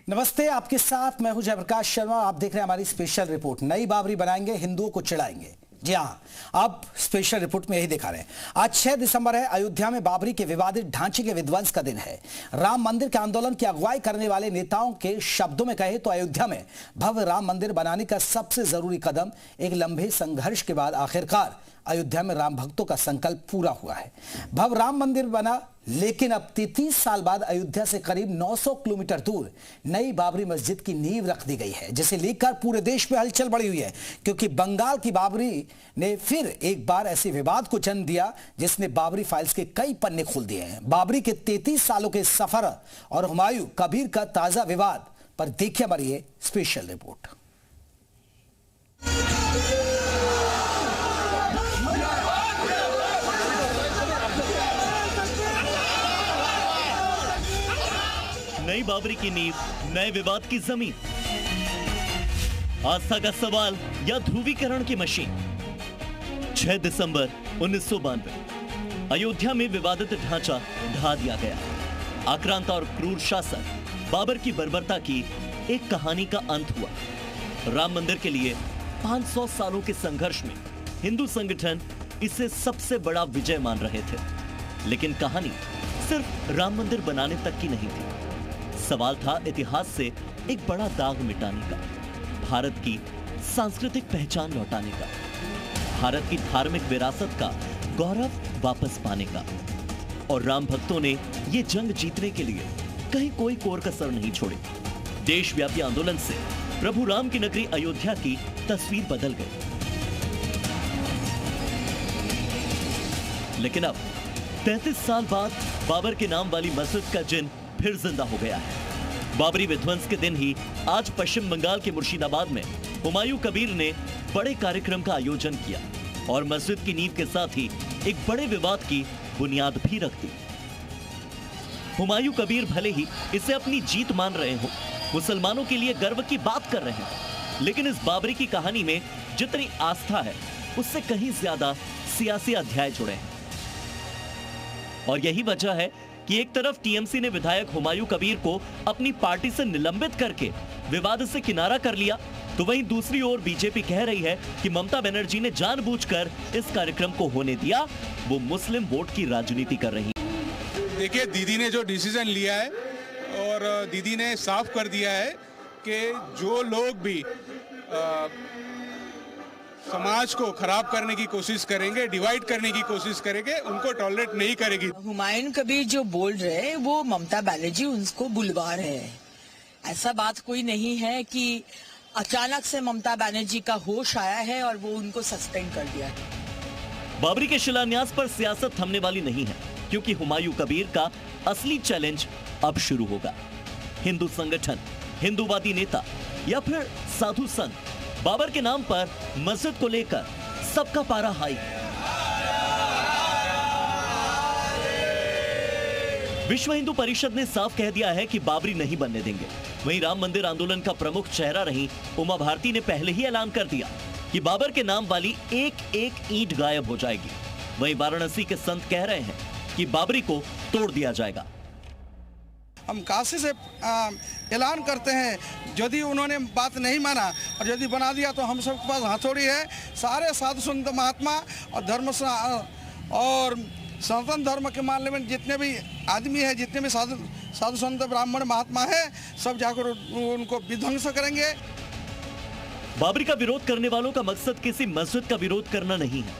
नमस्ते, आपके साथ मैं हूं जयप्रकाश शर्मा। आप देख रहे हैं हमारी स्पेशल रिपोर्ट। नई बाबरी बनाएंगे, हिंदुओं को चिढ़ाएंगे। जी हां, अब स्पेशल रिपोर्ट में यही दिखा रहे हैं। आज 6 दिसंबर है। अयोध्या में बाबरी के विवादित ढांचे के विध्वंस का दिन है। राम मंदिर के आंदोलन की अगुवाई करने वाले नेताओं के शब्दों में कहे तो अयोध्या में भव्य राम मंदिर बनाने का सबसे जरूरी कदम एक लंबे संघर्ष के बाद आखिरकार अयोध्या में राम भक्तों का संकल्प पूरा हुआ है। भव्य राम मंदिर बना, लेकिन अब 33 साल बाद अयोध्या से करीब 900 किलोमीटर दूर नई बाबरी मस्जिद की नींव रख दी गई है, जिसे लेकर पूरे देश में हलचल बढ़ी हुई है, क्योंकि बंगाल की बाबरी ने फिर एक बार ऐसे विवाद को जन्म दिया जिसने बाबरी फाइल्स के कई पन्ने खोल दिए हैं। बाबरी के 33 सालों के सफर और हुमायूं कबीर का ताजा विवाद पर देखिए हमारी ये स्पेशल रिपोर्ट। नई बाबरी की नींव, नए विवाद की जमीन, आस्था का सवाल या ध्रुवीकरण की मशीन। 6 दिसंबर 1992 अयोध्या में विवादित ढांचा ढा दिया गया। आक्रांता और क्रूर शासक बाबर की बर्बरता की एक कहानी का अंत हुआ। राम मंदिर के लिए 500 सालों के संघर्ष में हिंदू संगठन इसे सबसे बड़ा विजय मान रहे थे, लेकिन कहानी सिर्फ राम मंदिर बनाने तक की नहीं थी। सवाल था इतिहास से एक बड़ा दाग मिटाने का, भारत की सांस्कृतिक पहचान लौटाने का, भारत की धार्मिक विरासत का गौरव वापस पाने का। और राम भक्तों ने यह जंग जीतने के लिए कहीं कोई कोर कसर नहीं छोड़ी। देशव्यापी आंदोलन से प्रभु राम की नगरी अयोध्या की तस्वीर बदल गई। लेकिन अब 33 साल बाद बाबर के नाम वाली मस्जिद का जिन फिर जिंदा हो गया है। बाबरी विध्वंस के दिन ही आज पश्चिम बंगाल के मुर्शिदाबाद में हुमायूं कबीर ने बड़े कार्यक्रम का आयोजन किया और मस्जिद की नींव के साथ ही एक बड़े विवाद की बुनियाद भी रख दी। हुमायूं कबीर भले ही इसे अपनी जीत मान रहे हो, मुसलमानों के लिए गर्व की बात कर रहे हैं, लेकिन इस बाबरी की कहानी में जितनी आस्था है उससे कहीं ज्यादा सियासी अध्याय जुड़े हैं। और यही वजह है कि एक तरफ टीएमसी ने विधायक हुमायूं कबीर को अपनी पार्टी से निलंबित करके विवाद से किनारा कर लिया, तो वहीं दूसरी ओर बीजेपी कह रही है कि ममता बनर्जी ने जानबूझकर इस कार्यक्रम को होने दिया, वो मुस्लिम वोट की राजनीति कर रही है। देखिए, दीदी ने जो डिसीजन लिया है और दीदी ने साफ कर दिया है कि जो लोग भी समाज को खराब करने की कोशिश करेंगे, डिवाइड करने की कोशिश करेंगे, उनको टॉलरेट नहीं करेगी। हुमायूं कबीर जो बोल रहे हैं वो ममता बनर्जी उनको बुलवा रहे हैं। ऐसा बात कोई नहीं है कि अचानक से ममता बनर्जी का होश आया है और वो उनको सस्पेंड कर दिया। बाबरी के शिलान्यास पर सियासत थमने वाली नहीं है, क्योंकि हुमायूं कबीर का असली चैलेंज अब शुरू होगा। हिंदू संगठन, हिंदूवादी नेता या फिर साधु संत बाबर के नाम पर मस्जिद को लेकर सबका पारा हाई। विश्व हिंदू परिषद ने साफ कह दिया है कि बाबरी नहीं बनने देंगे। वहीं राम मंदिर आंदोलन का प्रमुख चेहरा रही उमा भारती ने पहले ही ऐलान कर दिया कि बाबर के नाम वाली एक एक ईंट गायब हो जाएगी। वहीं वाराणसी के संत कह रहे हैं कि बाबरी को तोड़ दिया जाएगा। हम काशी से ऐलान करते हैं, यदि उन्होंने बात नहीं माना और यदि बना दिया तो हम सबके पास हथौड़ी है। सारे साधु संत महात्मा और और सनातन धर्म के मामले में जितने भी आदमी है, जितने भी साधु संत ब्राह्मण महात्मा है, सब जाकर उनको विध्वंस करेंगे। बाबरी का विरोध करने वालों का मकसद किसी मस्जिद का विरोध करना नहीं है।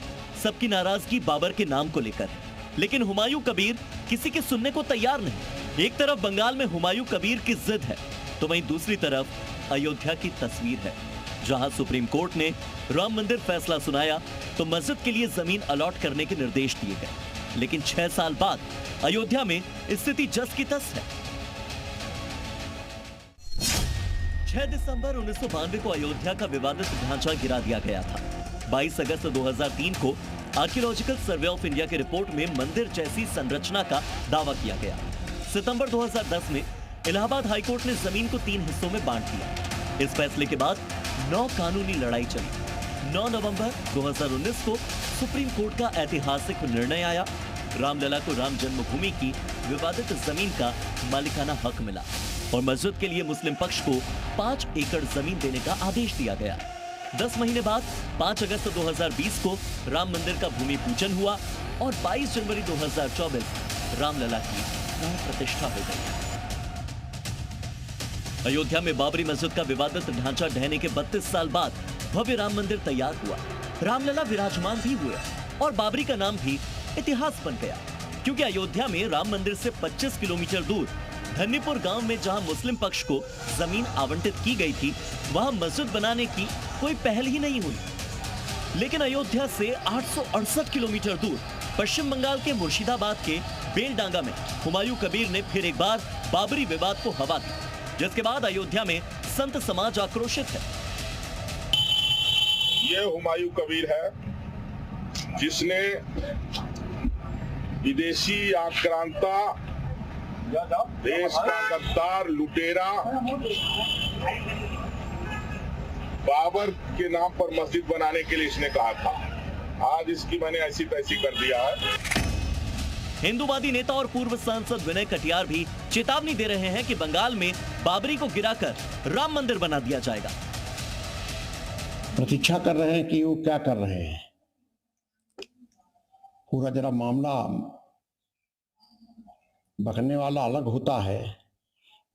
सबकी नाराजगी बाबर के नाम को लेकर है, लेकिन हुमायूं कबीर किसी के सुनने को तैयार नहीं। एक तरफ बंगाल में हुमायूं कबीर की जिद है, तो वहीं दूसरी तरफ अयोध्या की तस्वीर है, जहां सुप्रीम कोर्ट ने राम मंदिर फैसला सुनाया तो मस्जिद के लिए जमीन अलॉट करने के निर्देश दिए गए। लेकिन 6 साल बाद अयोध्या में स्थिति जस की तस है। 6 दिसंबर 1992 को अयोध्या का विवादित ढांचा गिरा दिया गया था। 22 अगस्त 2003 को आर्कियोलॉजिकल सर्वे ऑफ इंडिया की रिपोर्ट में मंदिर जैसी संरचना का दावा किया गया। सितंबर 2010 में इलाहाबाद हाईकोर्ट ने जमीन को 3 हिस्सों में बांट दिया। इस फैसले के बाद 9 कानूनी लड़ाई चली। 9 नवंबर 2019 को सुप्रीम कोर्ट का ऐतिहासिक निर्णय आया। रामलला को राम जन्मभूमि की विवादित जमीन का मालिकाना हक मिला। और मस्जिद के लिए मुस्लिम पक्ष को 5 एकड़ जमीन देने का आदेश दिया गया। 10 महीने बाद 5 अगस्त 2020 को राम मंदिर का भूमि पूजन हुआ और 22 जनवरी 2024 रामलला की प्राण प्रतिष्ठा हो गई। अयोध्या में बाबरी मस्जिद का विवादित ढांचा ढहने के 32 साल बाद भव्य राम मंदिर तैयार हुआ। रामलला विराजमान भी हुए और बाबरी का नाम भी इतिहास बन गया, क्योंकि अयोध्या में राम मंदिर से 25 किलोमीटर दूर धन्नीपुर गांव में जहां मुस्लिम पक्ष को जमीन आवंटित की गई थी, वहां मस्जिद बनाने की कोई पहल ही नहीं हुई। लेकिन अयोध्या से 868 किलोमीटर दूर पश्चिम बंगाल के मुर्शिदाबाद के बेलडांगा में हुमायूं कबीर ने फिर एक बार बाबरी विवाद को हवा दी, जिसके बाद अयोध्या में संत समाज आक्रोशित है। ये हुमायूं कबीर है जिसने विदेशी आक्रांता, देश का गद्दार, लुटेरा बाबर के नाम पर मस्जिद बनाने के लिए इसने कहा था। आज इसकी मैंने ऐसी तैसी कर दिया है। हिंदूवादी नेता और पूर्व सांसद विनय कटियार भी चेतावनी दे रहे हैं कि बंगाल में बाबरी को गिराकर राम मंदिर बना दिया जाएगा। प्रतीक्षा कर रहे हैं कि वो क्या कर रहे हैं। पूरा जरा मामला बकने वाला अलग होता है,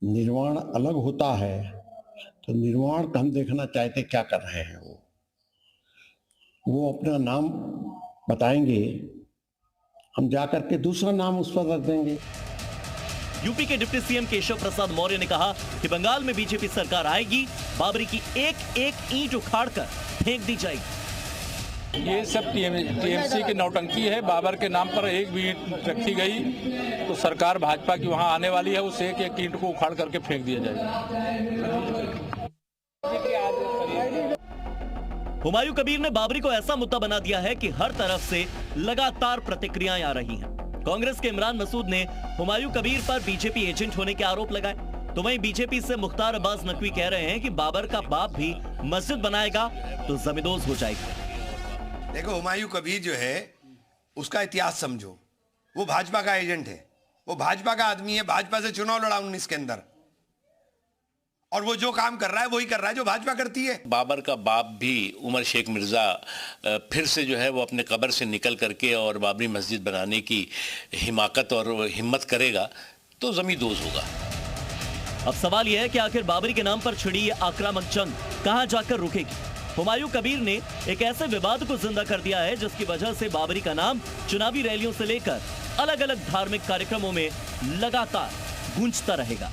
निर्माण अलग होता है। तो निर्माण का हम देखना चाहते क्या कर रहे हैं। वो अपना नाम बताएंगे, हम जाकर के दूसरा नाम उस पर रख देंगे। यूपी के डिप्टी सीएम केशव प्रसाद मौर्य ने कहा कि बंगाल में बीजेपी सरकार आएगी, बाबरी की एक एक ईंट उखाड़कर फेंक दी जाएगी। ये सब टीएमसी की नौटंकी है। बाबर के नाम पर एक भी ईंट रखी गई तो सरकार भाजपा की वहां आने वाली है, उस एक एक ईंट को उखाड़ करके फेंक दिया जाएगा। हुमायूं कबीर ने बाबरी को ऐसा मुद्दा बना दिया है कि हर तरफ से लगातार प्रतिक्रियाएं आ रही हैं। कांग्रेस के इमरान मसूद ने हुमायूं कबीर पर बीजेपी एजेंट होने के आरोप लगाए, तो वहीं बीजेपी से मुख्तार अब्बास नकवी कह रहे हैं कि बाबर का बाप भी मस्जिद बनाएगा तो जमींदोज हो जाएगी। देखो, हुमायूं कबीर जो है उसका इतिहास समझो। वो भाजपा का एजेंट है, वो भाजपा का आदमी है, भाजपा से चुनाव लड़ा 19 के अंदर, और वो जो काम कर रहा है वही कर रहा है जो भाजपा करती है। बाबर का बाप भी उमर शेख मिर्जा फिर से जो है वो अपने कब्र से निकल करके और बाबरी मस्जिद बनाने की हिमाकत और हिम्मत करेगा तो जमींदोज होगा। अब सवाल यह है कि आखिर बाबरी के नाम पर छिड़ी ये आक्रामक जंग कहां जाकर रुकेगी। हुमायूं कबीर ने एक ऐसे विवाद को जिंदा कर दिया है जिसकी वजह से बाबरी का नाम चुनावी रैलियों से लेकर अलग अलग धार्मिक कार्यक्रमों में लगातार गूंजता रहेगा।